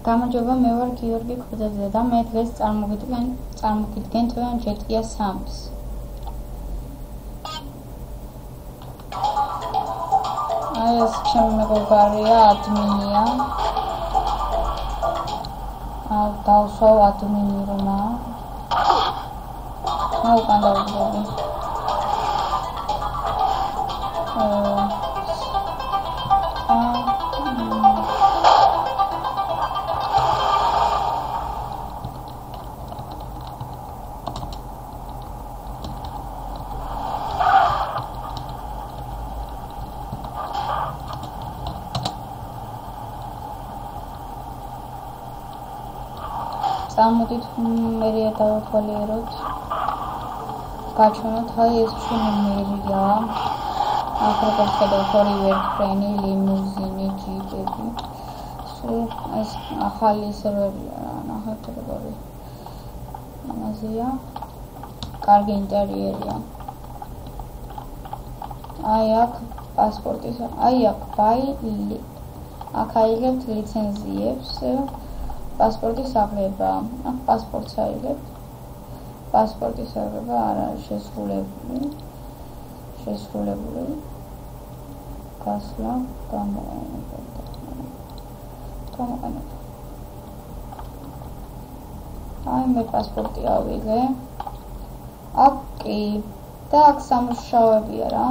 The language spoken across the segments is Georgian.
გამარჯობა, მე ვარ გიორგი ქუძაძე და მე დღეს წარმოგიდგენ თქვენ GTA 3-ს. ეს ჩემი მეგობარია, ადმინია. დავსვავ ადმინი რომა. მე უკან დავუძღვები. Amudit meriya davotvalierot gaჩვენოთ აი ეს ჩვენი მერია ახლობებს გადავხორი ვერტფრენი ლიმუზინი ჯიპები სულ ეს ახალი სერვერია ნახეთ როგორი ამაზია კარგი ინტერიერია აი აქ პასპორტის აი აქ ბაი აქ აიღებთ ლიცენზიებს პასპორტის აღება, პასპორტს აიღებ. პასპორტის აღება არ არის შესრულებული. გასვლა გამოყენება. აი მე პასპორტი ავიღე. აქ კი და აქ სამუშაოებია რა.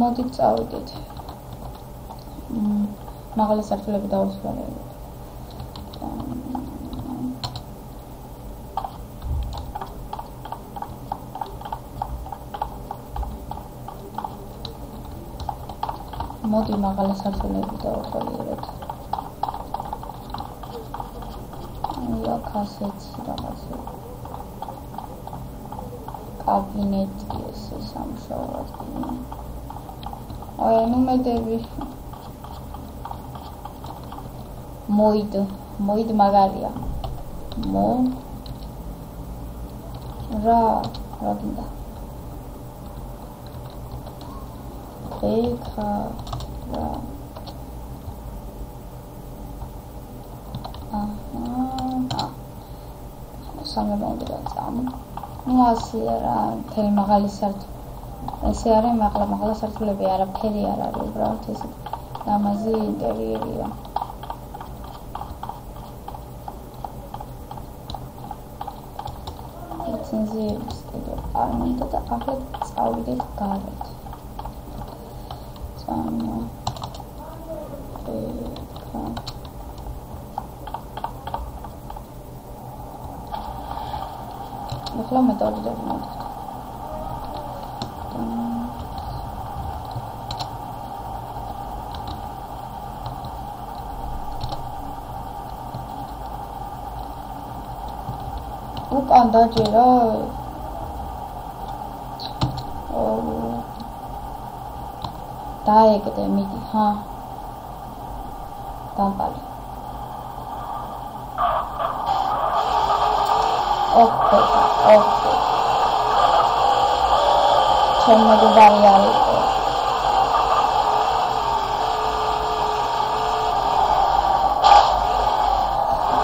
მოდით წავიდეთ. მაღალი სართულები დავუსვარებთ. მოდი მაღალი სართულები დავუსვარებთ. აქ ასეთი რაღაცა. კაბინეტი ეს სამუშაო ადგილი. აი ნუ მედები მოიდ მაგარია რა გინდა ეკა რა სამებამდე წამ ნუ ასია რა თელი მაღალი სართული ესე არის მაღლა სართულები არაფერი არ არის უბრალოდ ესე ლამაზი ინტერიერია ლიცენზიების კიდე არ მინდა და ახლა წავიდეთ გარეთ. ახლა მეტოდები მოდით. უკან დაჯერა დაეგდე მიდი დამპალი ოკეი ჩემ მეგობარი არის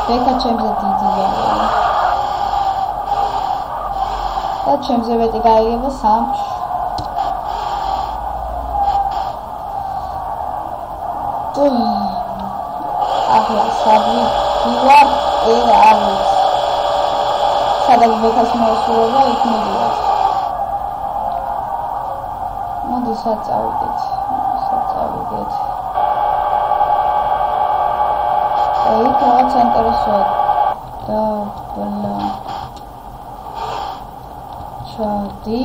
ბექა ჩემზე დიდია და ჩემზე მეტი გაიგება სამში ახლა საბი ვარ ეგ არის სადაც ბექას მოასრულება იქ მიდივარ მოდი საწავიდეთ იქ რაღაც ინტერესოა და ჩადი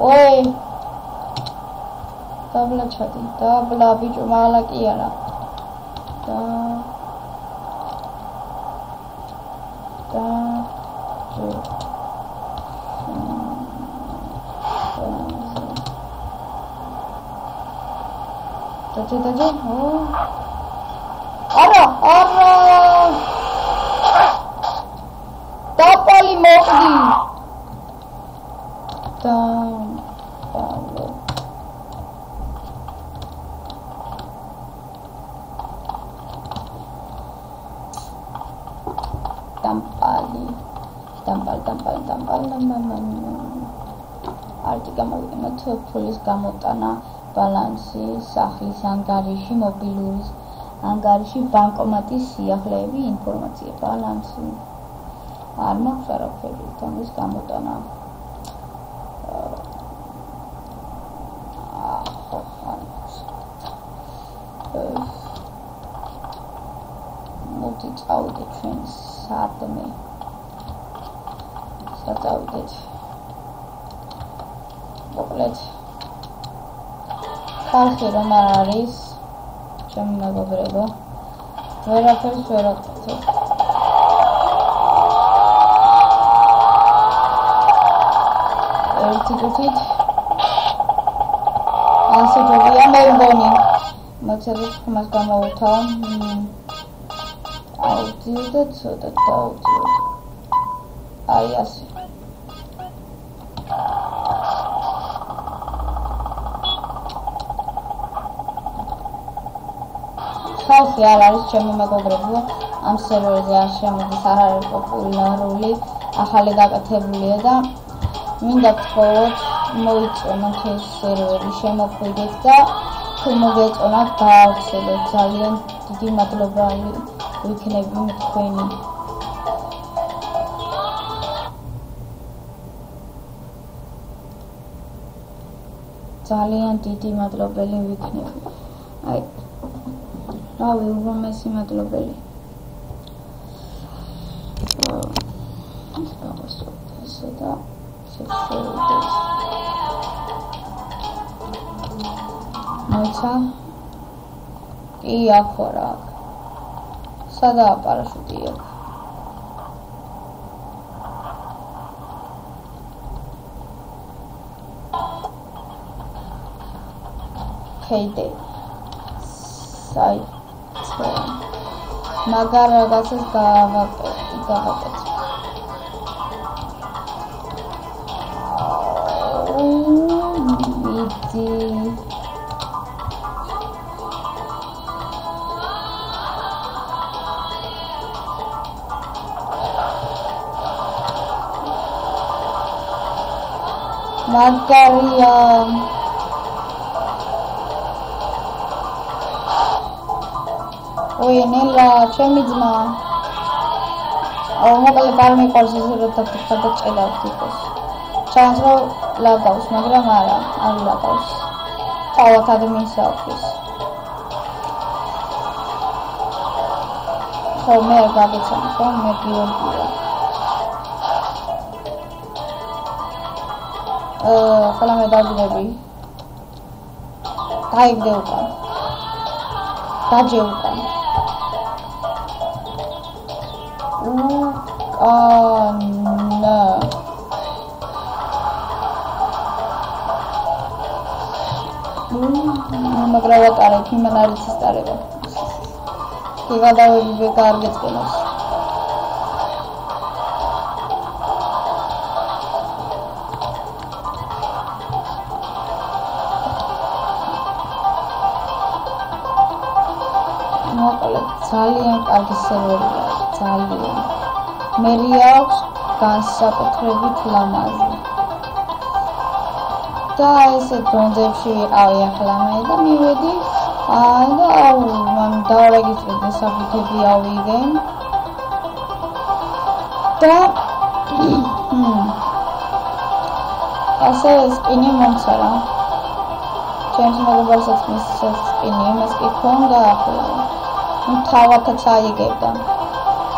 ой დაბლა ჩადი დაბლა ბიჭო მაღლა კი არა დაჯე არა დაპალი მოხდი და არტი გამოვიყენოთ ფულის გამოტანა ბალანსი სახლის ანგარიში მობილურის ანგარიში ბანკომატის სიახლეები ინფორმაცია ბალანსი არ მაქვს არაფერი თამის გამოტანა მოდი წავიდეთ ჩვენ სადმე გადავიდეთ მოკლედ ხალხი რომ არ არის ჩემი მეგობრებო ვერაფერს ვერ აკეთებ ერთი თვით ასე ჯობია მე მგონი მოцелებს ხმას გამოვუთავ აუდიო და ცოტა დაუდიო აი ასე ხალხი არ არის ჩემი მეგობრებო ამ სერვერზე არ შემოდის არ არის პოპულარული ახალი გაკეთებულია და მინდა თქვათ მოიწონოთ ეს სერვერი შემოხვიდეთ და თუ მოგეწონათ გაავრცელოთ ძალიან დიდი მადლობა ვიქნები თქვენი ძალიან დიდი მადლობელი ვიქნები აი რავი უღრმესი მადლობელი ესე და შევიდეთ მოიცა კი აქ რა სადაა პარაშუტი აქ ჰეიდე საი მაგარ რაღაცას გავაკეთე ვიდი მაგარია ой ნელა ჩემი ძმა მოკლედ არ მიყვარს ეს რომ დაფიქრდა ჭედავს იყოს ჩანს რომ ლაგავს მაგრამ არა არ ლაგავს თავად ადამიანს აქვს ხო მე არ გაგიცნობ ხო მე გიორგია ხოლმე მე დავიდები დაიგდე უკან დაჯე უკან უკანა მაგრამ ვატარებ იმან არის ის ტარება კი გადავები კარგეწკენოს მოკლედ ძალიან კარგი სერვერია ძალიან მერი აქვს განსაკუთრებით ლამაზი და ესე დონდებში ვიყავი ახლა მე და მივედი და მან დავარეგისტრირდი საფრთხები ავიღე და ასე სპინი მომცა რა ჩემს მეგობარსაც მის სპინი იმას კი ქონდა ახლა თავათაც აიგებდა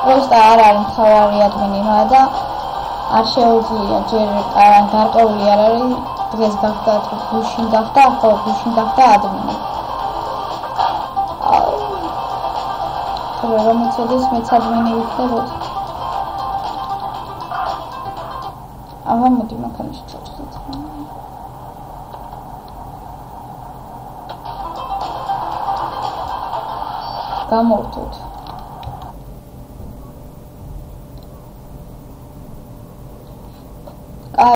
просто არ არის თავარი ადმინი მაგრამ არ შეუძლია ჯერ გარკვეული არ არის დღეს გახდა გუშინ გახდა ხო გუშინ გახდა ადმინი რომ მიცოდეს მეც ადმინი ვიქნებოდ ამა მოდი მანქანაში ჩავწვდეთ გამოვთოთ